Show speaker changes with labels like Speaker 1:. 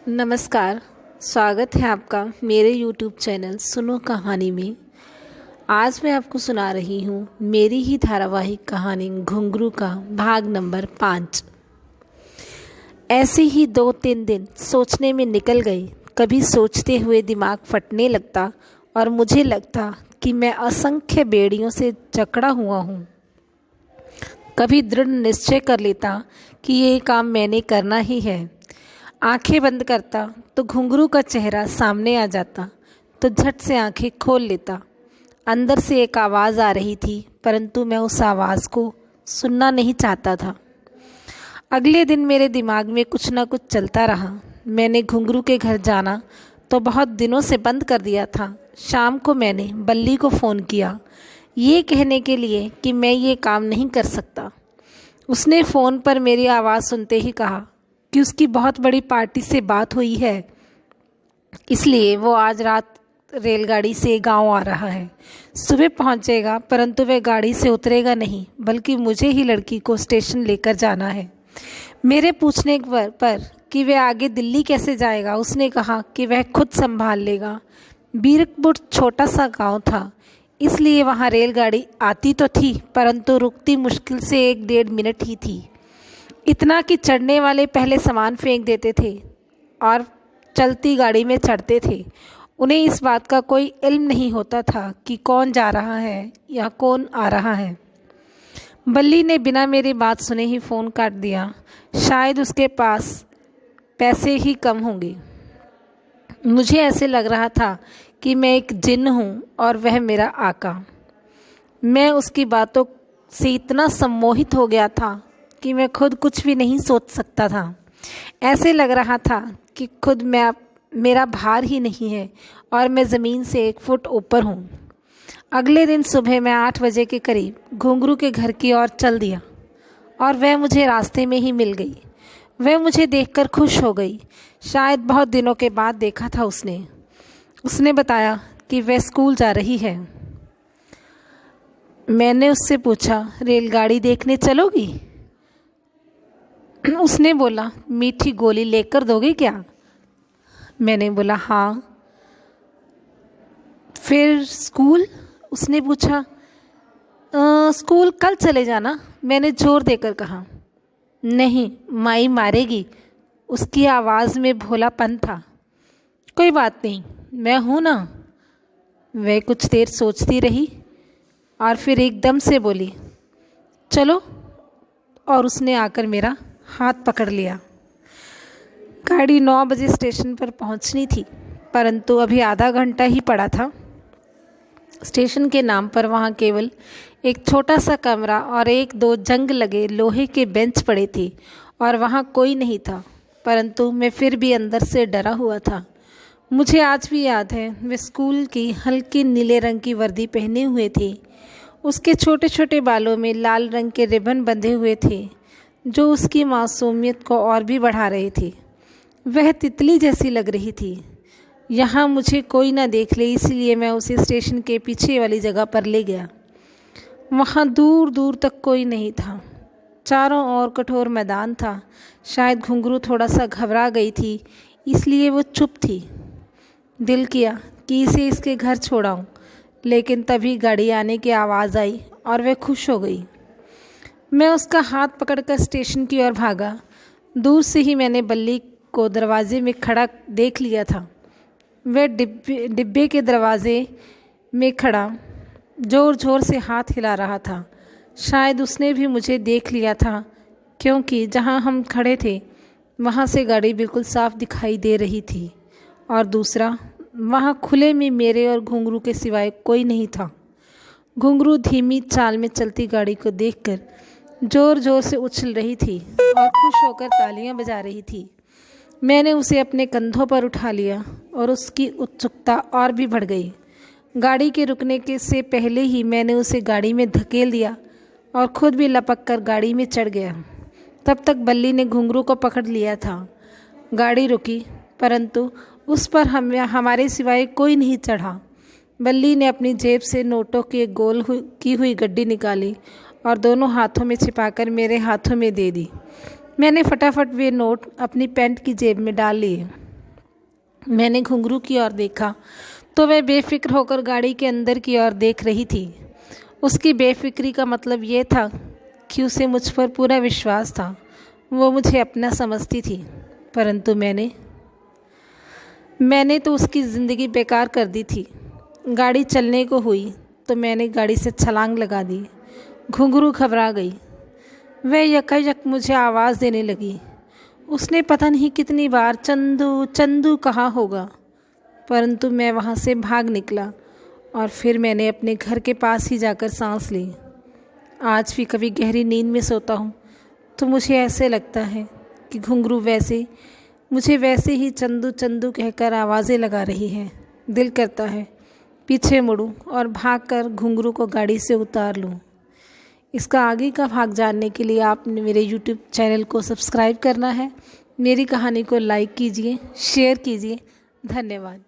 Speaker 1: नमस्कार। स्वागत है आपका मेरे YouTube चैनल सुनो कहानी में। आज मैं आपको सुना रही हूँ मेरी ही धारावाहिक कहानी घुंघरू का भाग नंबर 5। ऐसे ही 2-3 दिन सोचने में निकल गए। कभी सोचते हुए दिमाग फटने लगता और मुझे लगता कि मैं असंख्य बेड़ियों से जकड़ा हुआ हूँ। कभी दृढ़ निश्चय कर लेता कि ये काम मैंने करना ही है। आंखें बंद करता तो घुंघरू का चेहरा सामने आ जाता, तो झट से आंखें खोल लेता। अंदर से एक आवाज़ आ रही थी, परंतु मैं उस आवाज़ को सुनना नहीं चाहता था। अगले दिन मेरे दिमाग में कुछ न कुछ चलता रहा। मैंने घुंघरू के घर जाना तो बहुत दिनों से बंद कर दिया था। शाम को मैंने बल्ली को फ़ोन किया, ये कहने के लिए कि मैं ये काम नहीं कर सकता। उसने फ़ोन पर मेरी आवाज़ सुनते ही कहा कि उसकी बहुत बड़ी पार्टी से बात हुई है, इसलिए वो आज रात रेलगाड़ी से गांव आ रहा है। सुबह पहुंचेगा, परंतु वह गाड़ी से उतरेगा नहीं, बल्कि मुझे ही लड़की को स्टेशन लेकर जाना है। मेरे पूछने पर कि वह आगे दिल्ली कैसे जाएगा, उसने कहा कि वह खुद संभाल लेगा। बीरकपुर छोटा सा गांव था, इसलिए वहां रेलगाड़ी आती तो थी, परंतु रुकती मुश्किल से 1-1.5 मिनट ही थी। इतना कि चढ़ने वाले पहले सामान फेंक देते थे और चलती गाड़ी में चढ़ते थे। उन्हें इस बात का कोई इल्म नहीं होता था कि कौन जा रहा है या कौन आ रहा है। बल्ली ने बिना मेरी बात सुने ही फ़ोन काट दिया। शायद उसके पास पैसे ही कम होंगे। मुझे ऐसे लग रहा था कि मैं एक जिन्न हूँ और वह मेरा आका। मैं उसकी बातों से इतना सम्मोहित हो गया था कि मैं खुद कुछ भी नहीं सोच सकता था। ऐसे लग रहा था कि खुद मेरा भार ही नहीं है और मैं ज़मीन से 1 फुट ऊपर हूँ। अगले दिन सुबह मैं 8 बजे के करीब घुंघरू के घर की ओर चल दिया और वह मुझे रास्ते में ही मिल गई। वह मुझे देखकर खुश हो गई। शायद बहुत दिनों के बाद देखा था उसने बताया कि वह स्कूल जा रही है। मैंने उससे पूछा, रेलगाड़ी देखने चलोगी? उसने बोला, मीठी गोली लेकर दोगे क्या? मैंने बोला, हाँ। फिर स्कूल? उसने पूछा। स्कूल कल चले जाना, मैंने जोर देकर कहा। नहीं, माई मारेगी। उसकी आवाज़ में भोलापन था। कोई बात नहीं, मैं हूँ ना। वह कुछ देर सोचती रही और फिर एकदम से बोली, चलो। और उसने आकर मेरा हाथ पकड़ लिया। गाड़ी 9 बजे स्टेशन पर पहुंचनी थी, परंतु अभी आधा घंटा ही पड़ा था। स्टेशन के नाम पर वहां केवल एक छोटा सा कमरा और 1-2 जंग लगे लोहे के बेंच पड़े थे और वहां कोई नहीं था, परंतु मैं फिर भी अंदर से डरा हुआ था। मुझे आज भी याद है, वे स्कूल की हल्की नीले रंग की वर्दी पहने हुए थे। उसके छोटे छोटे बालों में लाल रंग के रिबन बंधे हुए थे, जो उसकी मासूमियत को और भी बढ़ा रहे थे। वह तितली जैसी लग रही थी। यहाँ मुझे कोई ना देख ले, इसलिए मैं उसे स्टेशन के पीछे वाली जगह पर ले गया। वहाँ दूर दूर तक कोई नहीं था। चारों ओर कठोर मैदान था। शायद घुंघरू थोड़ा सा घबरा गई थी, इसलिए वो चुप थी। दिल किया कि इसे इसके घर छोड़ाऊँ, लेकिन तभी गाड़ी आने की आवाज़ आई और वह खुश हो गई। मैं उसका हाथ पकड़कर स्टेशन की ओर भागा। दूर से ही मैंने बल्ली को दरवाजे में खड़ा देख लिया था। वह डिब्बे के दरवाजे में खड़ा ज़ोर ज़ोर से हाथ हिला रहा था। शायद उसने भी मुझे देख लिया था, क्योंकि जहाँ हम खड़े थे वहाँ से गाड़ी बिल्कुल साफ दिखाई दे रही थी। और दूसरा, वहाँ खुले में मेरे और घुंघरू के सिवाय कोई नहीं था। घुंघरू धीमी चाल में चलती गाड़ी को देखकर जोर जोर से उछल रही थी और खुश होकर तालियां बजा रही थी। मैंने उसे अपने कंधों पर उठा लिया और उसकी उत्सुकता और भी बढ़ गई। गाड़ी के रुकने के से पहले ही मैंने उसे गाड़ी में धकेल दिया और खुद भी लपक कर गाड़ी में चढ़ गया। तब तक बल्ली ने घुंघरू को पकड़ लिया था। गाड़ी रुकी, परंतु उस पर हमारे सिवाय कोई नहीं चढ़ा। बल्ली ने अपनी जेब से नोटों की गोल की हुई गड्डी निकाली और दोनों हाथों में छिपाकर मेरे हाथों में दे दी। मैंने फटाफट वे नोट अपनी पैंट की जेब में डाल लिए। मैंने घुंघरू की ओर देखा तो वह बेफिक्र होकर गाड़ी के अंदर की ओर देख रही थी। उसकी बेफिक्री का मतलब ये था कि उसे मुझ पर पूरा विश्वास था। वो मुझे अपना समझती थी, परंतु मैंने तो उसकी ज़िंदगी बेकार कर दी थी। गाड़ी चलने को हुई तो मैंने गाड़ी से छलांग लगा दी। घुंघरू घबरा गई। वह यकायक मुझे आवाज़ देने लगी। उसने पता नहीं कितनी बार चंदू चंदू कहा होगा, परंतु मैं वहाँ से भाग निकला और फिर मैंने अपने घर के पास ही जाकर सांस ली। आज भी कभी गहरी नींद में सोता हूँ तो मुझे ऐसे लगता है कि घुंघरू मुझे वैसे ही चंदू चंदू कहकर आवाज़ें लगा रही है। दिल करता है पीछे मुड़ूं और भागकर घुंघरू को गाड़ी से उतार लूँ। इसका आगे का भाग जानने के लिए आपने मेरे यूट्यूब चैनल को सब्सक्राइब करना है। मेरी कहानी को लाइक कीजिए, शेयर कीजिए। धन्यवाद।